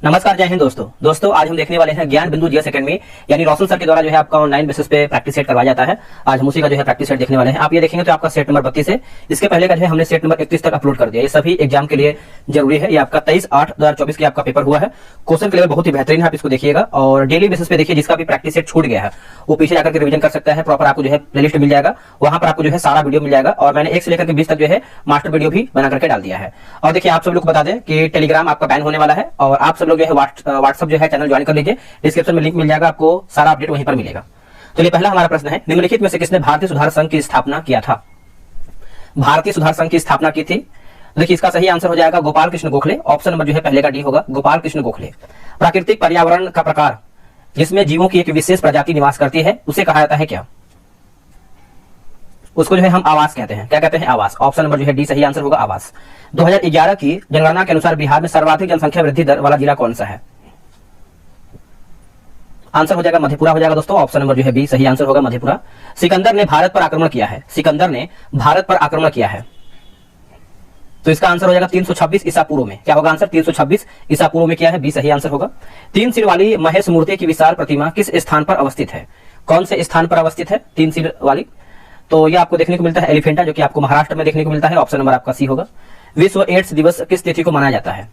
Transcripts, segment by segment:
नमस्कार, जय हिंद दोस्तों आज हम देखने वाले हैं ज्ञान बिंदु जीएस एकेडमी यानी रोशन सर के द्वारा जो है आपका ऑनलाइन बेसिस पे प्रैक्टिस सेट करवाया जाता है। आज हम उसी का जो है प्रैक्टिस सेट देखने वाले हैं। आप ये देखेंगे तो आपका सेट नंबर 32 है। इसके पहले का जो है हमने सेट नंबर 31 तक अपलोड कर दिया। ये सभी एग्जाम के लिए जरूरी है। ये आपका 23/8/2024 की आपका पेपर हुआ है। क्वेश्चन के लेवल बहुत ही बेहतरीन है, आप इसको देखिएगा और डेली बेसिस पे देखिए। जिसका भी प्रैक्टिस सेट छूट गया है वो पीछे जाकर के रिवीजन कर सकता है। प्रॉपर आपको जो है प्लेलिस्ट मिल जाएगा, वहां पर आपको जो है सारा वीडियो मिल जाएगा। और मैंने 1 से लेकर के 20 तक जो है मास्टर वीडियो भी बना करके डाल दिया है। और देखिए आप सब लोग को बता दें कि टेलीग्राम आपका बैन होने वाला है और आप सब लोग जो है व्हाट्सएप जो है चैनल ज्वाइन कर लीजिए। डिस्क्रिप्शन में लिंक मिल जाएगा, आपको सारा अपडेट वहीं पर मिलेगा। चलिए पहला हमारा प्रश्न है, निम्नलिखित में से किसने भारतीय सुधार संघ की स्थापना किया था? भारतीय सुधार संघ की स्थापना की थी। देखिए इसका सही आंसर हो जाएगा गोपाल कृष्ण गोखले। ऑप्शन नंबर जो है पहले का डी होगा, गोपाल कृष्ण गोखले। प्राकृतिक पर्यावरण का प्रकार जिसमें जीवों की एक विशेष प्रजाति निवास करती है उसे कहा जाता है क्या? उसको जो है हम आवास कहते हैं। क्या कहते हैं? आवास। ऑप्शन नंबर जो है डी सही आंसर होगा, आवास। 2011 की जनगणना के अनुसार बिहार में सर्वाधिक जनसंख्या वृद्धि दर वाला जिला कौन सा है? आंसर हो जाएगा मधेपुरा हो जाएगा दोस्तों। ऑप्शन नंबर जो है बी सही आंसर होगा, मधेपुरा। सिकंदर ने भारत पर आक्रमण किया है। सिकंदर ने भारत पर आक्रमण किया है तो इसका आंसर हो जाएगा 326 ईसा पूर्व में। क्या होगा आंसर? 326 ईसा पूर्व में किया है, बी सही आंसर होगा। 3 सिर वाली महेश मूर्ति की विशाल प्रतिमा किस स्थान पर अवस्थित है? कौन से स्थान पर अवस्थित है 3 सिर वाली? तो ये आपको देखने को मिलता है एलिफेंटा, जो कि आपको महाराष्ट्र में देखने को मिलता है। ऑप्शन नंबर आपका सी होगा। विश्व एड्स दिवस किस तिथि को मनाया जाता है?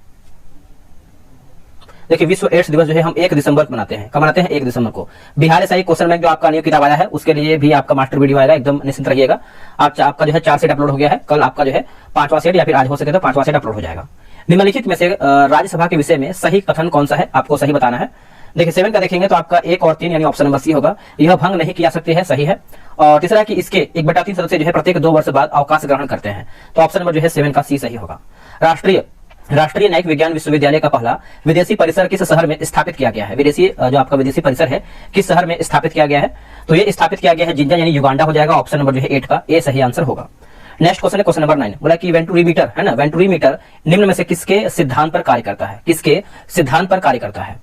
देखिए विश्व एड्स दिवस जो है हम 1 दिसंबर को मनाते हैं। कब मनाते हैं? 1 दिसंबर को। बिहार SI क्वेश्चन बैंक जो आपका न्यू किताब आया है उसके लिए भी आपका मास्टर वीडियो आएगा, एकदम निश्चिंत रहिएगा। आपका जो है 4 सेट अपलोड हो गया है। कल आपका जो है 5वां सेट या फिर आज हो सके तो 5वां सेट अपलोड हो जाएगा। निम्नलिखित में से राज्यसभा के विषय में सही कथन कौन सा है? आपको सही बताना है। देखिए 7 का देखेंगे तो आपका 1 और 3 यानी ऑप्शन नंबर सी होगा। यह भंग नहीं किया सकती है, सही है। और तीसरा कि इसके 1/3 सदस्य जो है प्रत्येक 2 वर्ष बाद अवकाश ग्रहण करते हैं, तो ऑप्शन नंबर जो है 7 का सी सही होगा। राष्ट्रीय न्यायिक विज्ञान विश्वविद्यालय का पहला विदेशी परिसर किस शहर में स्थापित किया गया है? विदेशी जो आपका विदेशी परिसर है किस शहर में स्थापित किया गया है? तो ये स्थापित किया गया है जिंजा यानी युगांडा हो जाएगा। ऑप्शन नंबर जो है 8 का ए सही आंसर होगा। नेक्स्ट क्वेश्चन है क्वेश्चन नंबर 9। बोला कि वेंटुरीमीटर है ना, वेंटुरीमीटर निम्न में से किसके सिद्धांत पर कार्य करता है? किसके सिद्धांत पर कार्य करता है?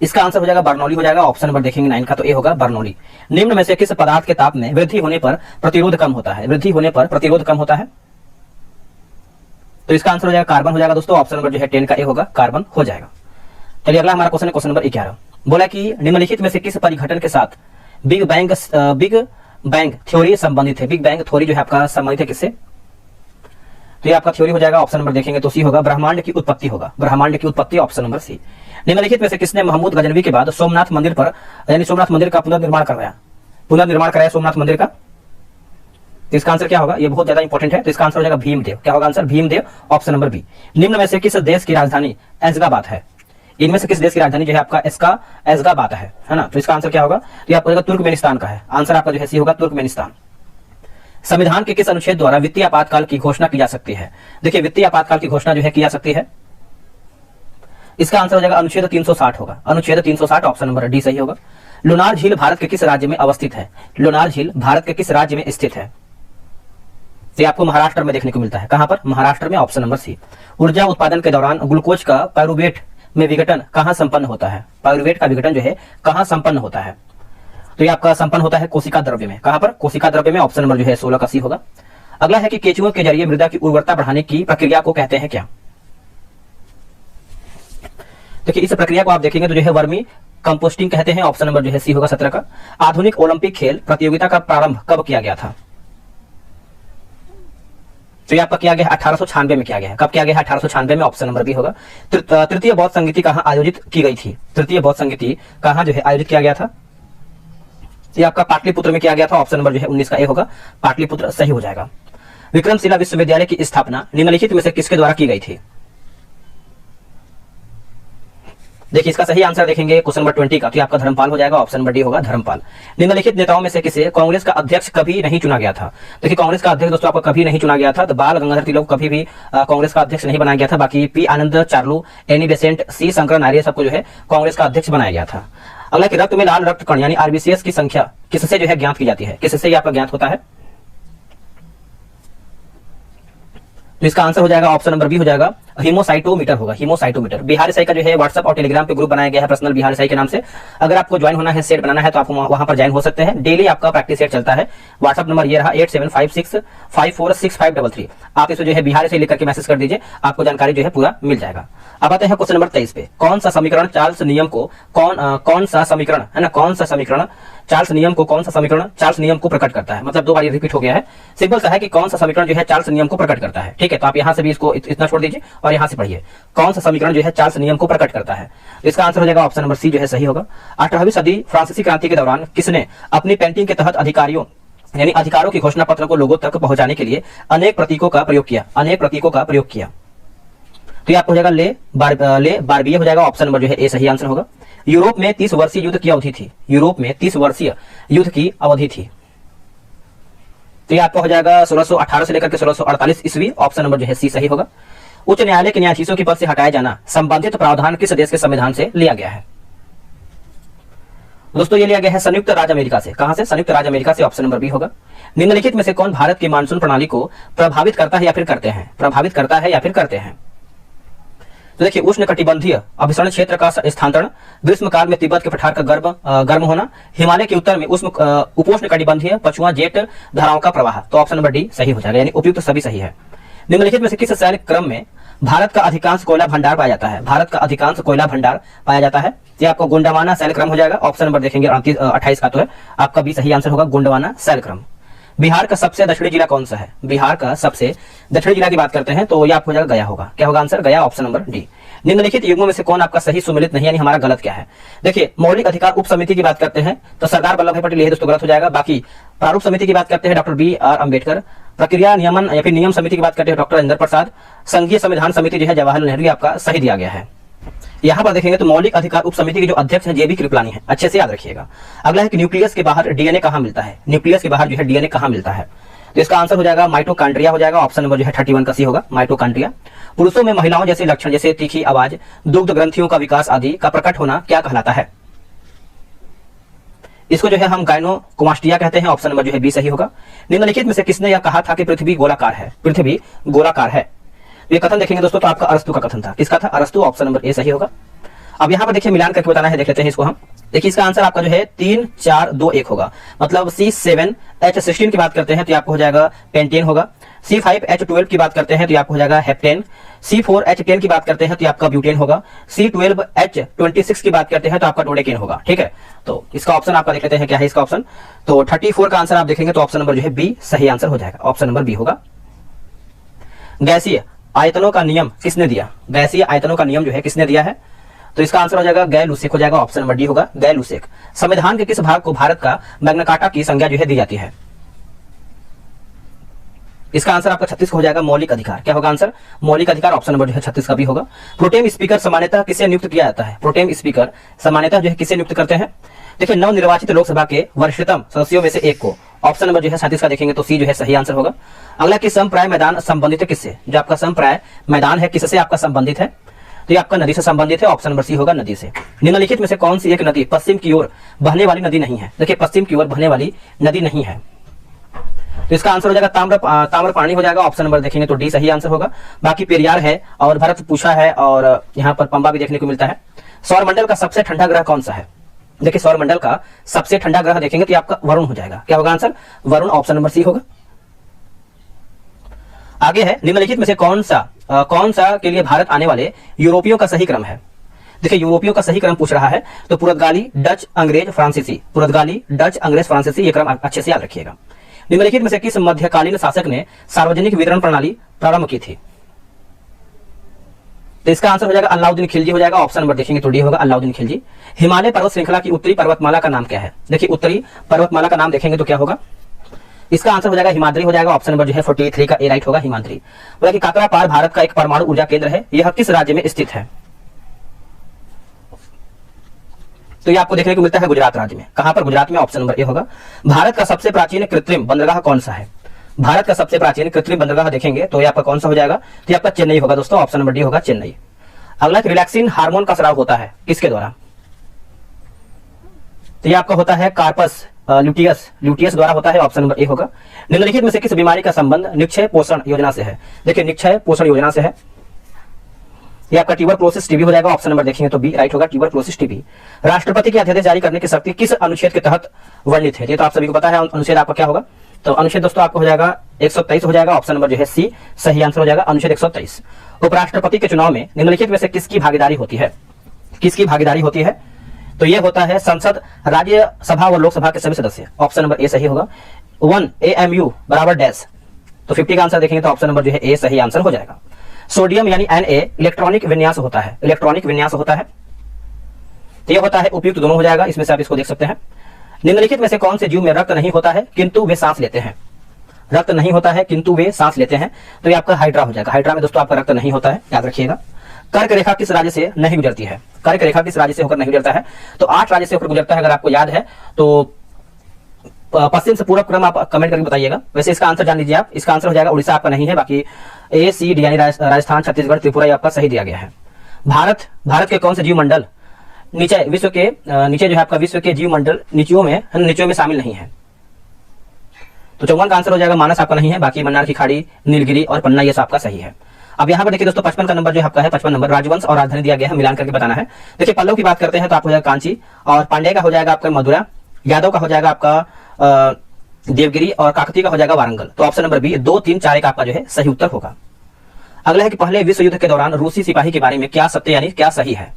इसका आंसर हो जाएगा बर्नौली हो जाएगा। ऑप्शन नंबर देखेंगे 9 का तो ए होगा, बर्नौली। निम्न में से किस पदार्थ के ताप में वृद्धि होने पर प्रतिरोध कम होता है? वृद्धि होने पर प्रतिरोध कम होता है तो इसका आंसर हो जाएगा कार्बन हो जाएगा दोस्तों। ऑप्शन नंबर जो है 10 का ए होगा, कार्बन हो जाएगा। चलिए अगला हमारा क्वेश्चन है क्वेश्चन नंबर 11। बोला कि निम्नलिखित में से किस परिघटन के साथ बिग बैंग थ्योरी संबंधित है? बिग बैंग थ्योरी जो है आपका संबंधित है किससे? तो ये आपका थ्योरी हो जाएगा। ऑप्शन नंबर देखेंगे तो सी होगा, ब्रह्मांड की उत्पत्ति होगा। ब्रह्मांड की उत्पत्ति ऑप्शन नंबर सी। निम्नलिखित में से किसने महमूद गजनवी के बाद सोमनाथ मंदिर पर यानी सोमनाथ मंदिर का पुनर्निर्माण कराया सोमनाथ मंदिर का? तो इसका आंसर क्या होगा? ये बहुत ज्यादा इंपॉर्टेंट है, तो इसका आंसर हो जाएगा भीमदेव। क्या होगा answer? Bhimdev. Option number B. निम्न में से किस देश की राजधानी ऐशगाबाद है? इनमें से किस देश की राजधानी जो है आपका ऐशगाबाद है ना? तो इसका आंसर क्या होगा? तो आपको तुर्कमेनिस्तान का है। आंसर आपका जो है सी होगा, तुर्कमेनिस्तान। संविधान के किस अनुच्छेद द्वारा वित्तीय आपातकाल की घोषणा की जा सकती है? देखिए वित्तीय आपातकाल की घोषणा जो है की जा सकती है। इसका आंसर हो जाएगा अनुच्छेद 360 होगा, अनुच्छेद 360। ऑप्शन नंबर डी सही होगा। लोनार झील भारत के किस राज्य में अवस्थित है? लोनार झील भारत के किस राज्य में स्थित है? ये आपको महाराष्ट्र में देखने को मिलता है। कहां पर? महाराष्ट्र में। Option number C. ऊर्जा उत्पादन के दौरान ग्लूकोज का पायरुवेट में विघटन कहां संपन्न होता है? पायरुवेट का विघटन जो है कहां संपन्न होता है? तो ये आपका संपन्न होता है कोशिका द्रव्य में। कहां पर? कोशिका द्रव्य में। ऑप्शन नंबर जो है 16 का सी होगा। अगला है कि केंचुओं के जरिए मृदा की उर्वरता बढ़ाने की प्रक्रिया को कहते हैं क्या? देखिए इस प्रक्रिया को आप देखेंगे तो जो है वर्मी कंपोस्टिंग कहते हैं। ऑप्शन नंबर जो है सी होगा 17 का। आधुनिक ओलंपिक खेल प्रतियोगिता का प्रारंभ कब किया गया था? तो ये आपका किया गया 1896 में किया गया है। कब किया गया है? 1896 में। ऑप्शन नंबर बी होगा। तृतीय बौद्ध संगीति कहां आयोजित की गई थी? तृतीय बौद्ध संगीति कहां जो है आयोजित किया गया था? ये आपका पाटलिपुत्र में किया गया था। ऑप्शन नंबर जो है 19 का ए होगा, पाटलिपुत्र सही हो जाएगा। विक्रमशिला विश्वविद्यालय की स्थापना निम्नलिखित में से किसके द्वारा की गई थी? देखिए इसका सही आंसर देखेंगे क्वेश्चन नंबर 20 का तो आपका धर्मपाल हो जाएगा। ऑप्शन नंबर डी होगा, धर्मपाल। निम्नलिखित नेताओं में से किसे कांग्रेस का अध्यक्ष कभी नहीं चुना गया था? देखिए कांग्रेस का अध्यक्ष दोस्तों आपका कभी नहीं चुना गया था। तो बाल गंगाधर तिलक कभी भी कांग्रेस का अध्यक्ष नहीं बनाया गया था। बाकी पी आनंद चार्लू, एनी बेसेंट, सी शंकर आर्य सबको जो है कांग्रेस का अध्यक्ष बनाया गया था। अगला कि रक्त में लाल रक्त कण यानी आरबीसीएस की संख्या किससे जो है ज्ञात की जाती है? किससे ये आपका ज्ञात होता है? तो इसका आंसर हो जाएगा ऑप्शन नंबर बी हो जाएगा, हीमोसाइटोमीटर होगा, हीमोसाइटोमीटर। बिहार ईसाई का जो है व्हाट्सएप और टेलीग्राम पे ग्रुप बनाया गया है पर्सनल बिहार ईसाई के नाम से। अगर आपको ज्वाइन होना है, सेट बनाना है, तो आप वहां पर ज्वाइन हो सकते हैं। डेली आपका प्रैक्टिस सेट चलता है। व्हाट्सएप नंबर ये रहा 8756546533। आप इसे जो है बिहार ईसाई लिख करके मैसेज कर दीजिए, आपको जानकारी जो है पूरा मिल जाएगा। अब आते हैं क्वेश्चन नंबर 23 पे। कौन सा समीकरण चार्ल्स नियम को कौन सा समीकरण है ना, कौन सा समीकरण चार्ल्स नियम को चार्ल्स नियम को प्रकट करता है। मतलब दो बार रिपीट हो गया है। सिंपल सा है कि कौन सा समीकरण जो है चार्ल्स नियम को प्रकट करता है। ठीक है, तो आप यहां से भी इसको इतना छोड़ दीजिए और यहां से पढ़िए कौन सा समीकरण जो है चार्ल्स नियम को प्रकट करता है। इसका आंसर हो जाएगा ऑप्शन नंबर सी जो है सही होगा। 18वीं सदी फ्रांसीसी क्रांति के दौरान किसने अपनी पेंटिंग के तहत अधिकारियों यानी अधिकारों की घोषणा पत्र को लोगों तक पहुंचाने के लिए अनेक प्रतीकों का प्रयोग किया। तो ये आपको हो जाएगा ले बारबिये हो जाएगा। ऑप्शन नंबर जो है ए सही आंसर होगा। यूरोप में 30 वर्षीय युद्ध की अवधि थी। यूरोप में 30 वर्षीय युद्ध की अवधि थी। तो ये आपका हो जाएगा 1618 से लेकर के 1648 ईस्वी। ऑप्शन नंबर जो है सी सही होगा। उच्च न्यायालय के न्यायाधीशों के पद से हटाया जाना संबंधित प्रावधान किस देश के संविधान से लिया गया है। दोस्तों ये लिया गया है संयुक्त राज्य अमेरिका से। कहां से? संयुक्त राज्य अमेरिका से। ऑप्शन नंबर बी होगा। निम्नलिखित में से कौन भारत की मानसून प्रणाली को प्रभावित करता है या फिर करते हैं? तो देखिए, उष्ण कटिबंधीय अभिसरण क्षेत्र का स्थानांतरण, ग्रीष्म काल में तिब्बत के पठार का गर्म होना, हिमालय के उत्तर में उपोष्ण कटिबंधीय पछुआ जेट धाराओं का प्रवाह। तो ऑप्शन नंबर डी सही हो जाएगा, यानी उपयुक्त सभी सही है। निम्नलिखित में से किस शैल क्रम में भारत का अधिकांश कोयला भंडार पाया जाता है? ये आपको गोंडवाना शैल क्रम हो जाएगा। ऑप्शन नंबर देखेंगे 28 का तो है आपका बी सही आंसर होगा, गोंडवाना शैल क्रम। बिहार का सबसे दक्षिणी जिला कौन सा है? बिहार का सबसे दक्षिणी जिला की बात करते हैं तो ये आपको हो जाएगा गया होगा। क्या होगा आंसर? गया। Option number D. निम्नलिखित युग्मों में से कौन आपका सही सुमेलित नहीं, यानी हमारा गलत क्या है? देखिए, मौलिक अधिकार उप समिति की बात करते हैं तो सरदार वल्लभ भाई पटेल, ये दोस्तों गलत हो जाएगा। बाकी प्रारूप समिति की बात करते हैं डॉक्टर बी आर अम्बेडकर। प्रक्रिया नियमन या फिर नियम समिति की बात करते हैं डॉक्टर राजेंद्र प्रसाद। संघीय संविधान समिति जो है जवाहरलाल नेहरू, आपका सही दिया गया है। यहां पर देखेंगे तो मौलिक अधिकार उप समिति के जो अध्यक्ष है जेबी कृपलानी है। अच्छे से याद रखिएगा। अगला है कि न्यूक्लियस के बाहर डीएनए कहां मिलता है? न्यूक्लियस के बाहर जो है डीएनए कहां मिलता है? तो इसका आंसर हो जाएगा माइटोकॉन्ड्रिया हो जाएगा। ऑप्शन नंबर जो है 31 का सी होगा, माइटोकॉन्ड्रिया। पुरुषों में महिलाओं जैसे लक्षण जैसे तीखी आवाज, दुग्ध ग्रंथियों का विकास आदि का प्रकट होना क्या कहलाता है? इसको जो है हम गायनोकोमास्टिया कहते हैं। ऑप्शन नंबर जो है बी सही होगा। निम्नलिखित में से किसने यह कहा था कि पृथ्वी गोलाकार है? ये कथन देखेंगे दोस्तों तो आपका अरस्तु का कथन था। किसका था? अरस्तु। ऑप्शन नंबर ए सही होगा। अब यहाँ पर देखिए मिलान करके बताना है, देख लेते हैं इसको हम। देखिए इसका आंसर आपका जो है 3 4 2 1 होगा। मतलब C7H16 की बात करते हैं तो आपको हो जाएगा पेंटेन होगा। C5H12 की बात करते हैं तो आपको हो जाएगा हेप्टेन। C4H10 की बात करते हैं तो आपका ब्यूटेन होगा। C12H26 की बात करते हैं तो आपका डोडेकेन होगा। ठीक है, तो इसका ऑप्शन आपका देख लेते हैं क्या है इसका ऑप्शन। तो 34 का आंसर आप देखेंगे तो ऑप्शन नंबर जो है बी सही आंसर हो जाएगा। ऑप्शन नंबर बी होगा। गैसीय आयतनों का नियम किसने दिया? गैसीय आयतनों का नियम जो है किसने दिया है? तो इसका आंसर हो जाएगा गै लुसेक हो जाएगा। ऑप्शन नंबर डी होगा, गै लुसेक। संविधान के किस भाग को भारत का मैग्ना कार्टा की संज्ञा जो है दी जाती है? इसका आंसर आपका 36 हो जाएगा, मौलिक अधिकार। क्या होगा आंसर? मौलिक अधिकार। ऑप्शन नंबर जो है 36 का भी होगा। प्रोटेम स्पीकर सामान्यतः किसे नियुक्त किया जाता है? प्रोटेम स्पीकर सामान्यतः जो है किसे नियुक्त करते हैं? देखिए, नवनिर्वाचित लोकसभा के वरिष्ठतम सदस्यों में से एक को। ऑप्शन नंबर जो है 37 का देखेंगे तो सी जो है सही आंसर होगा। अगला कि समप्राय मैदान संबंधित है किससे? जो आपका समप्राय मैदान है किससे आपका संबंधित है? तो ये आपका नदी से संबंधित है। ऑप्शन नंबर सी होगा, नदी से। निम्नलिखित में से कौन सी एक नदी पश्चिम की ओर बहने वाली नदी नहीं है? देखिए, पश्चिम की ओर बहने वाली नदी नहीं है। तो इसका आंसर हो जाएगा ताम्रपाणी हो जाएगा। ऑप्शन नंबर देखेंगे तो डी सही आंसर होगा। बाकी पेरियार है और भरतपुषा है और यहाँ पर पंबा भी देखने को मिलता है। सौरमंडल का सबसे ठंडा ग्रह कौन सा है? देखिए, सौरमंडल का सबसे ठंडा ग्रह देखेंगे तो आपका वरुण हो जाएगा। क्या होगा answer? Varun. Option number C होगा। आगे है, निम्नलिखित में से कौन सा के लिए भारत आने वाले यूरोपियों का सही क्रम है? देखिए, यूरोपियों का सही क्रम पूछ रहा है तो पुर्तगाली, डच, अंग्रेज, फ्रांसीसी, ये क्रम अच्छे से याद रखिएगा। निम्नलिखित में से किस मध्यकालीन शासक ने सार्वजनिक वितरण प्रणाली प्रारंभ की थी? तो इसका आंसर हो जाएगा अलाउद्दीन खिलजी हो जाएगा। ऑप्शन नंबर देखेंगे तो डी होगा, अलाउद्दीन खिलजी। हिमालय पर्वत श्रृंखला की उत्तरी पर्वतमाला का नाम क्या है? देखिए, उत्तरी पर्वतमाला का नाम देखेंगे तो क्या होगा? इसका आंसर हो जाएगा हिमाद्री हो जाएगा। ऑप्शन नंबर जो है 43 का ए राइट होगा, हिमाद्री। बोला कि काकरापार भारत का एक परमाणु ऊर्जा केंद्र है, यह किस राज्य में स्थित है? तो ये आपको देखने को मिलता है गुजरात राज्य में। कहां पर? गुजरात में। ऑप्शन नंबर ए होगा। भारत का सबसे प्राचीन कृत्रिम बंदरगाह कौन सा है? भारत का सबसे प्राचीन कृत्रिम बंदरगाह देखेंगे तो ये आपका कौन सा हो जाएगा? तो ये आपका चेन्नई होगा दोस्तों। ऑप्शन नंबर डी होगा, चेन्नई। अगला रिलैक्सिन हार्मोन का स्राव होता है किसके द्वारा? तो ये आपका होता है कार्पस ल्यूटियस द्वारा होता है, ऑप्शन नंबर ए होगा। निम्नलिखित में से किस बीमारी का संबंध निक्षय पोषण योजना से है? देखिए निक्षय पोषण योजना से है, ये आपका ट्यूबरक्लोसिस टीबी हो जाएगा, ऑप्शन नंबर देखेंगे तो बी राइट होगा, ट्यूबरक्लोसिस टीबी। राष्ट्रपति के अध्यादेश जारी करने की शक्ति किस अनुच्छेद के तहत वर्णित है? ये तो आप सभी को पता है, अनुच्छेद आपका क्या होगा, तो अनुच्छेद दोस्तों आपको हो जाएगा 123 हो जाएगा, ऑप्शन नंबर जो है सी सही आंसर हो जाएगा, अनुच्छेद 123। उपराष्ट्रपति के चुनाव में निम्नलिखित में से किसकी भागीदारी होती है? किसकी भागीदारी होती है? तो ये होता है संसद, राज्यसभा और लोकसभा के सभी सदस्य, ऑप्शन नंबर ए सही होगा। 1 AMU बराबर डैश, तो 50 का आंसर देखेंगे तो ऑप्शन नंबर जो है ए सही आंसर हो जाएगा। सोडियम यानी Na इलेक्ट्रॉनिक विन्यास होता है, इलेक्ट्रॉनिक विन्यास होता है, तो ये होता है उपयुक्त दोनों हो जाएगा, इसमें से आप इसको देख सकते हैं। निम्नलिखित में से कौन से जीव में रक्त नहीं होता है किंतु वे सांस लेते हैं? रक्त नहीं होता है किंतु वे सांस लेते हैं, तो ये आपका हाइड्रा हो जाएगा। हाइड्रा में दोस्तों आपका रक्त नहीं होता है, याद रखिएगा। कर्क रेखा किस राज्य से नहीं गुजरती है? कर्क रेखा किस राज्य से होकर नहीं गुजरता है? तो 8 राज्य से होकर गुजरता है, अगर आपको याद है तो पश्चिम से पूर्व क्रम आप कमेंट करके बताइएगा। वैसे इसका आंसर जान लीजिए आप, इसका आंसर हो जाएगा उड़ीसा आपका नहीं है, बाकी ए सी डी यानी राजस्थान, छत्तीसगढ़, त्रिपुरा ये आपका सही दिया गया है। भारत के कौन से जीव मंडल नीचे विश्व के नीचे जो है आपका विश्व के जीव मंडल नीचियों में शामिल नहीं है? तो 54 का आंसर हो जाएगा, मानस आपका नहीं है, बाकी मन्नार की खाड़ी, नीलगिरी और पन्ना ये सब आपका सही है। अब यहाँ पर देखिए दोस्तों 55 का नंबर जो आपका है, 55 नंबर राजवंश और राजधानी दिया गया है, मिलान करके बताना है। देखिए पल्लव की बात करते हैं तो आपको हो जाएगा कांची, और पांडे का हो जाएगा आपका मधुरा, यादव का हो जाएगा आपका देवगिरी, और काकती का हो जाएगा वारंगल। तो ऑप्शन नंबर बी 2, 3, 4 का आपका जो है सही उत्तर होगा। अगला है कि पहले विश्व युद्ध के दौरान रूसी सिपाही के बारे में क्या सत्य यानी क्या सही है?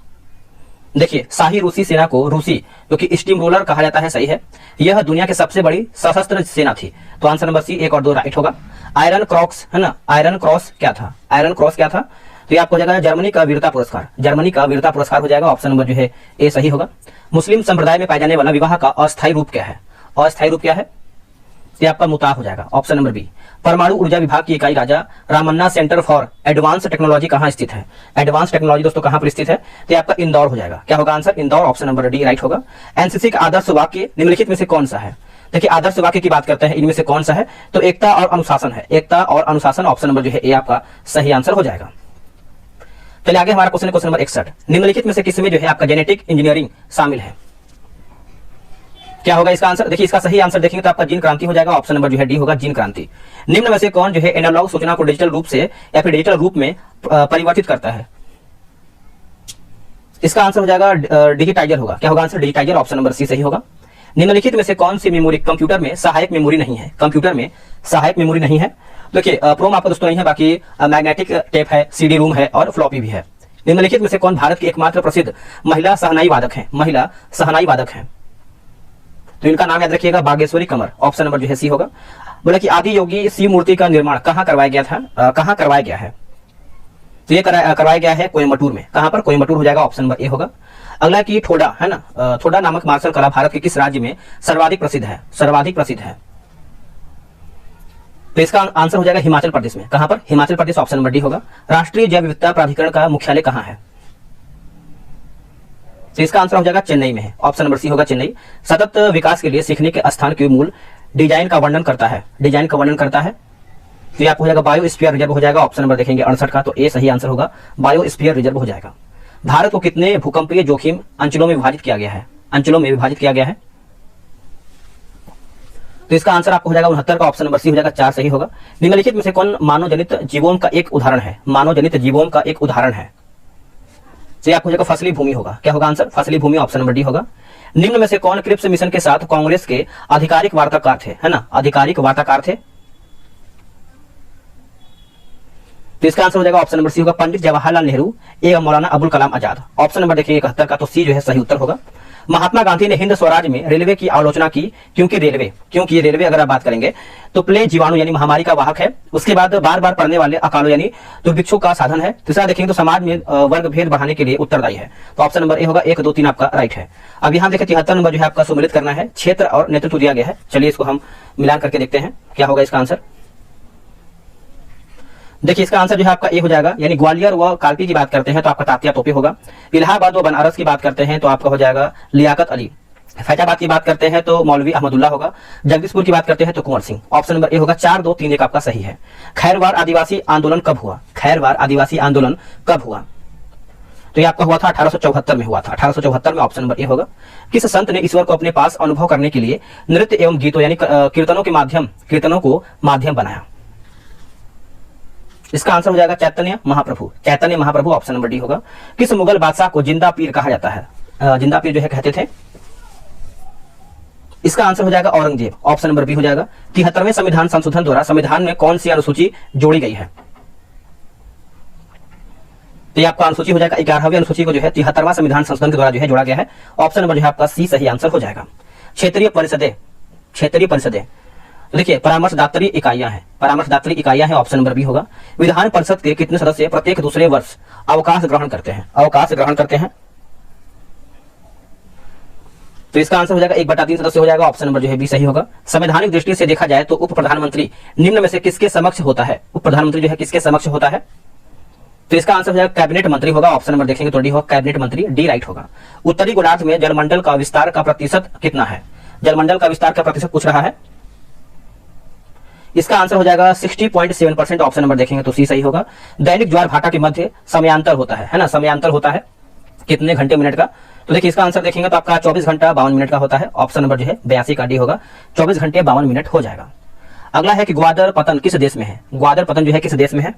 देखिए शाही रूसी सेना को रूसी क्योंकि स्टीम रोलर कहा जाता है, सही है। यह दुनिया की सबसे बड़ी सशस्त्र सेना थी, तो आंसर नंबर सी 1 और 2 राइट होगा। आयरन क्रॉस है ना, आयरन क्रॉस क्या था? आयरन क्रॉस क्या था? तो ये आपको हो जाएगा जर्मनी का वीरता पुरस्कार, जर्मनी का वीरता पुरस्कार हो जाएगा, ऑप्शन नंबर जो है ए सही होगा। मुस्लिम संप्रदाय में पाए जाने वाला विवाह का अस्थायी रूप क्या है? अस्थायी रूप क्या है? ये आपका मुता हो जाएगा, ऑप्शन नंबर बी। परमाणु ऊर्जा विभाग की इकाई Raja Ramanna centre for advance technology कहां स्थित है? एडवांस टेक्नोलॉजी दोस्तों कहां पर स्थित है? तो ये आपका इंदौर हो जाएगा, क्या होगा answer? Indore, option number D right होगा। एनसीसी का आदर्श वाक्य निम्नलिखित में से कौन सा है? देखिए आदर्श वाक्य की बात करते हैं, इनमें से कौन सा है? तो एकता और अनुशासन है, एकता और अनुशासन, ऑप्शन नंबर जो है ए आपका सही आंसर हो जाएगा। चलिए आगे हमारा क्वेश्चन है, क्वेश्चन नंबर 61। निम्नलिखित में से किसमें जो है आपका जेनेटिक इंजीनियरिंग शामिल है? क्या होगा इसका आंसर? देखिए इसका सही आंसर देखेंगे तो आपका जीन क्रांति हो जाएगा, ऑप्शन नंबर जो है डी होगा, जीन क्रांति। निम्न में से कौन जो है एनालॉग सूचना को डिजिटल रूप से या फिर डिजिटल रूप में परिवर्तित करता है? इसका आंसर हो जाएगा डिजिटाइजर होगा, क्या होगा answer? Digitizer, option number C सही होगा। निम्नलिखित में से कौन सी मेमोरी कंप्यूटर में सहायक मेमोरी नहीं है? कंप्यूटर में सहायक मेमोरी नहीं है, देखिए प्रोम आपका दोस्तों नहीं है, बाकी मैग्नेटिक टेप है, सीडी रोम है और फ्लॉपी भी है। निम्नलिखित में से कौन भारत की एकमात्र प्रसिद्ध महिला सहनाई वादक है? महिला सहनाई वादक है, तो इनका नाम याद रखिएगा, बागेश्वरी कमर, ऑप्शन नंबर जो है सी होगा। बोला कि आदि योगी शिव मूर्ति का निर्माण कहां करवाया गया था? कहां करवाया गया है? तो ये करवाया गया है कोयम्बटूर में, कहां पर? कोयम्बटूर हो जाएगा, ऑप्शन नंबर ए होगा। अगला कि ठोडा है ना, ठोडा नामक मार्शल कला भारत के किस राज्य में सर्वाधिक प्रसिद्ध है? सर्वाधिक प्रसिद्ध है, तो इसका आंसर हो जाएगा हिमाचल प्रदेश में, कहां पर? Himachal Pradesh, option number D होगा। राष्ट्रीय जैव विविधता प्राधिकरण का मुख्यालय कहां है? तो इसका आंसर हो जाएगा चेन्नई में है, ऑप्शन नंबर सी होगा, चेन्नई। सतत विकास के लिए सीखने के स्थान के मूल डिजाइन का वर्णन करता है, डिजाइन का वर्णन करता है, तो ये आपको हो जाएगा बायोस्फीयर रिजर्व हो जाएगा, ऑप्शन नंबर देखेंगे 68 का, तो ए सही आंसर होगा, बायोस्फीयर रिजर्व हो जाएगा। भारत को कितने भूकंपीय जोखिम अंचलों में विभाजित किया गया है? अंचलों में विभाजित किया गया है, तो इसका आंसर आपको हो जाएगा 69 का, ऑप्शन नंबर सी हो जाएगा, 4 सही होगा। निम्नलिखित में से कौन मानवजनित जीवों का एक उदाहरण है? मानवजनित जीवों का एक उदाहरण है, तो आपको जगह फसली भूमि होगा, क्या होगा आंसर? फसली भूमि, ऑप्शन नंबर डी होगा। निम्न में से कौन क्रिप्स मिशन के साथ कांग्रेस के आधिकारिक वार्ताकार थे? है ना, आधिकारिक वार्ताकार थे, तो इसका आंसर हो जाएगा ऑप्शन नंबर सी होगा, पंडित जवाहरलाल नेहरू एवं मौलाना अबुल कलाम आजाद, ऑप्शन नंबर देखिए 71 का, तो सी जो है सही उत्तर होगा। महात्मा गांधी ने हिंद स्वराज में रेलवे की आलोचना की, क्योंकि रेलवे अगर आप बात करेंगे तो प्ले जीवाणु यानी महामारी का वाहक है, उसके बाद बार बार पड़ने वाले अकालों यानी दुर्भिक्षों का साधन है, तीसरा देखेंगे तो समाज में वर्ग भेद बढ़ाने के लिए उत्तरदायी है, तो ऑप्शन नंबर ए होगा, 1, 2, 3 आपका राइट है। अब यहाँ देखें 73 नंबर जो है आपका सम्मिलित करना है, क्षेत्र और नेतृत्व दिया गया है, चलिए इसको हम मिलान करके देखते हैं क्या होगा इसका आंसर। देखिए इसका आंसर जो है आपका ए हो जाएगा, यानी ग्वालियर व कालपी की बात करते हैं तो आपका तात्या तोपे होगा। इलाहाबाद व बनारस की बात करते हैं तो आपका हो जाएगा लियाकत अली। फैजाबाद की बात करते हैं तो मौलवी अहमदुल्ला होगा। जगदीशपुर की बात करते हैं तो Kunwar Singh, option number A होगा। 4, 2, 3 1 आपका सही है। खैरवार आदिवासी आंदोलन कब हुआ? खैरवार आदिवासी आंदोलन कब हुआ? तो ये आपका हुआ था 1874 में हुआ था, 1874 में, ऑप्शन नंबर ए होगा। किस संत ने ईश्वर को अपने पास अनुभव करने के लिए नृत्य एवं गीतों यानी कीर्तनों को माध्यम बनाया? इसका आंसर हो जाएगा Chaitanya Mahaprabhu, Chaitanya Mahaprabhu, option number D होगा। किस मुगल बादशाह को जिंदा पीर कहा जाता है? जिंदा पीर जो है कहते थे, इसका आंसर हो जाएगा औरंगजेब, ऑप्शन नंबर बी हो जाएगा। 73वें संविधान संशोधन द्वारा संविधान में कौन सी अनुसूची जोड़ी गई है? तो ये आपका अनुसूची हो जाएगा 11वीं अनुसूची को जो है 73वां संविधान संशोधन के द्वारा जो है जोड़ा गया है, ऑप्शन नंबर जो है आपका सी सही आंसर हो जाएगा। क्षेत्रीय परिषदें तो देखिए परामर्शदात्री इकाइयां हैं, परामर्शदात्री इकाइयां हैं, ऑप्शन नंबर बी होगा। विधान परिषद के कितने सदस्य प्रत्येक दूसरे वर्ष अवकाश ग्रहण करते हैं? तो इसका आंसर हो जाएगा 1/3 सदस्य हो जाएगा, ऑप्शन नंबर जो है बी सही होगा। संवैधानिक दृष्टि से देखा जाए तो उप प्रधानमंत्री निम्न में से किसके समक्ष होता है? उप प्रधानमंत्री जो है किसके समक्ष होता है? तो इसका आंसर हो जाएगा कैबिनेट मंत्री होगा, ऑप्शन नंबर देखेंगे तो डी होगा, कैबिनेट मंत्री, डी राइट होगा। उत्तरी गोलार्ध में जलमंडल का विस्तार का प्रतिशत कितना है? जलमंडल का विस्तार का प्रतिशत पूछ रहा है। इसका आंसर हो जाएगा 60.7%, ऑप्शन नंबर देखेंगे तो सी सही होगा। दैनिक ज्वार भाटा के मध्य समयांतर होता है ना, समयांतर होता है कितने घंटे मिनट का? तो देखिए इसका आंसर देखेंगे तो आपका 24 घंटा 52 मिनट का होता है, ऑप्शन नंबर जो है 82 का डी होगा, 24 घंटे 52 मिनट हो जाएगा। अगला है कि ग्वादर पतन किस देश में है? ग्वादर पतन जो है किस देश में है?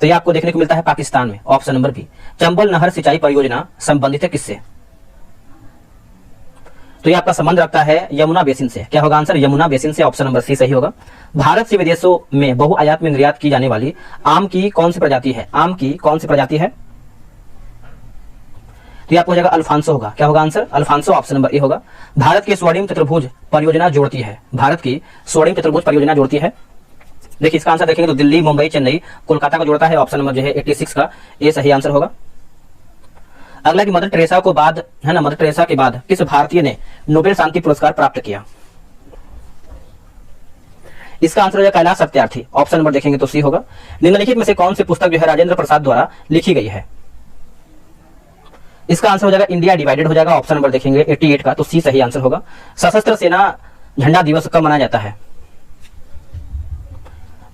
तो ये आपको देखने को मिलता है पाकिस्तान में, ऑप्शन नंबर बी। चंबल नहर सिंचाई परियोजना संबंधित है किससे? तो ये आपका संबंध रखता है यमुना बेसिन से, क्या होगा आंसर? यमुना बेसिन से, ऑप्शन नंबर सी सही होगा। भारत से विदेशों में बहुआयात में निर्यात की जाने वाली आम की कौन सी प्रजाति है? आम की कौन सी प्रजाति है? तो ये आपको हो जाएगा अल्फांसो होगा, क्या होगा answer? Alphonso, option number A होगा। भारत की स्वर्णिम चतुर्भुज परियोजना जोड़ती है, भारत की स्वर्णिम चतुर्भुज परियोजना जोड़ती है। देखिए इसका आंसर देखेंगे तो दिल्ली, मुंबई, चेन्नई, कोलकाता को जोड़ता है, ऑप्शन नंबर जो है 86 का ए सही आंसर होगा। अगला कि मदर टेरेसा को बाद है ना, मदर टेरेसा के बाद किस भारतीय ने नोबेल शांति पुरस्कार प्राप्त किया? इसका आंसर हो जाएगा कैलाश सत्यार्थी, ऑप्शन नंबर देखेंगे तो सी होगा। निम्नलिखित में से कौन सी पुस्तक जो है राजेंद्र प्रसाद द्वारा लिखी गई है? इसका आंसर हो जाएगा इंडिया डिवाइडेड हो जाएगा, ऑप्शन नंबर देखेंगे 88 का, तो सी सही आंसर होगा। सशस्त्र सेना झंडा दिवस कब मनाया जाता है?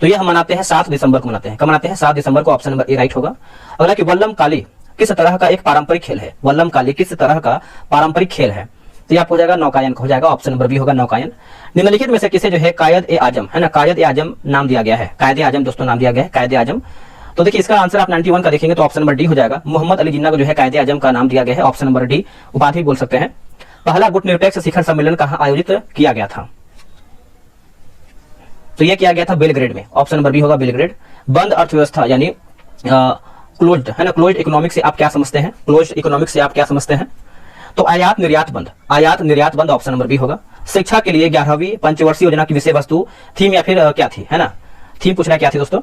तो ये हम मनाते हैं 7 दिसंबर को मनाते हैं, कब मनाते हैं? 7 दिसंबर को, ऑप्शन नंबर ए राइट होगा। अगला कि वल्लम काली किस तरह का एक पारंपरिक खेल है? वल्लम काली किस तरह का पारंपरिक खेल है? तो ये आपको हो जाएगा नौकायन हो जाएगा, ऑप्शन नंबर बी होगा नौकायन। निम्नलिखित में से किसे जो है कायद ए आजम है ना, कायद ए आजम नाम दिया गया है? कायद ए आजम दोस्तों नाम दिया गया है, कायद ए आजम। तो देखिए इसका आंसर आप 91 का देखेंगे तो ऑप्शन नंबर डी हो जाएगा। मोहम्मद अली जिन्ना को जो है कायद ए आजम का नाम दिया गया है, ऑप्शन नंबर डी, उपाधि बोल सकते हैं। पहला गुटनिरपेक्ष शिखर सम्मेलन कहाँ आयोजित किया गया था? तो यह किया गया था बेलग्रेड में, ऑप्शन नंबर बी होगा बेलग्रेड। बंद अर्थव्यवस्था यानी क्लोज्ड है ना, क्लोज्ड इकोनॉमिक से आप क्या समझते हैं? क्लोज्ड इकोनॉमिक से आप क्या समझते हैं? तो आयात निर्यात बंद, ऑप्शन नंबर बी होगा। शिक्षा के लिए 11वीं पंचवर्षीय योजना की विषय वस्तु थीम या फिर क्या थी है ना, थीम पूछना क्या थी दोस्तों?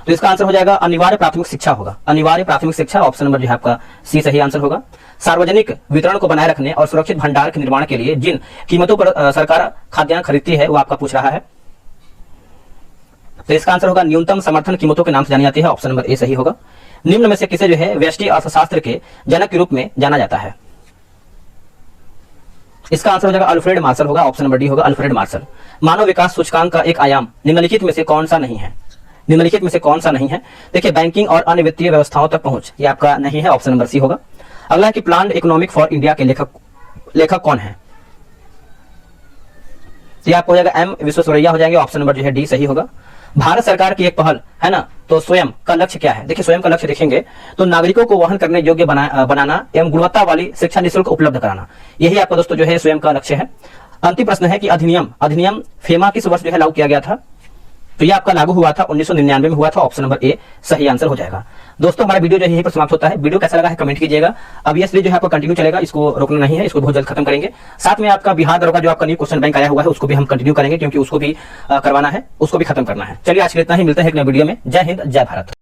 तो इसका आंसर हो जाएगा अनिवार्य प्राथमिक शिक्षा होगा, अनिवार्य प्राथमिक शिक्षा, ऑप्शन नंबर जो है आपका सी सही आंसर होगा। सार्वजनिक वितरण को बनाए रखने और सुरक्षित भंडार के निर्माण के लिए जिन कीमतों पर सरकार खाद्यान्न खरीदती है वो आपका पूछ रहा है। तो इसका आंसर होगा न्यूनतम समर्थन कीमतों के नाम से जानी जाती है, ऑप्शन नंबर ए सही होगा। निम्न में से किसे जो है व्यष्टि अर्थशास्त्र के जनक के रूप में जाना जाता है? इसका आंसर हो जाएगा अल्फ्रेड मार्शल होगा, ऑप्शन नंबर डी होगा अल्फ्रेड मार्शल। मानव विकास सूचकांक का एक आयाम निम्नलिखित में से कौन सा नहीं है? निम्नलिखित में से कौन सा नहीं है? देखिए बैंकिंग और अन्य वित्तीय व्यवस्थाओं तक पहुंच, ये आपका नहीं है, ऑप्शन नंबर सी होगा। अगला कि प्लान्ड इकोनॉमिक फॉर इंडिया के लेखक कौन है? तो आपको हो जाएगा एम विश्वेश्वरैया हो जाएंगे, ऑप्शन नंबर जो है डी सही होगा। भारत सरकार की एक पहल है ना, तो स्वयं का लक्ष्य क्या है? देखिए स्वयं का लक्ष्य देखेंगे तो नागरिकों को वहन करने योग्य बनाना एवं गुणवत्ता वाली शिक्षा निःशुल्क उपलब्ध कराना, यही आपका दोस्तों जो है स्वयं का लक्ष्य है। अंतिम प्रश्न है कि अधिनियम फेमा किस वर्ष जो है लागू किया गया था? तो ये आपका लागू हुआ था 1999 में हुआ था, ऑप्शन नंबर ए सही आंसर हो जाएगा। दोस्तों हमारा वीडियो जो है यहीं पर समाप्त होता है। वीडियो कैसा लगा है कमेंट कीजिएगा। अब ये सीरीज जो है आपको कंटिन्यू चलेगा, इसको रोकना नहीं है, इसको बहुत जल्द खत्म करेंगे। साथ में आपका बिहार दरोगा जो आपका न्यू क्वेश्चन बैंक आया हुआ है उसको भी हम कंटिन्यू करेंगे, क्योंकि उसको भी करवाना है, उसको भी खत्म करना है। चलिए आज के इतना ही, मिलते हैं एक नए वीडियो में। जय हिंद, जय भारत।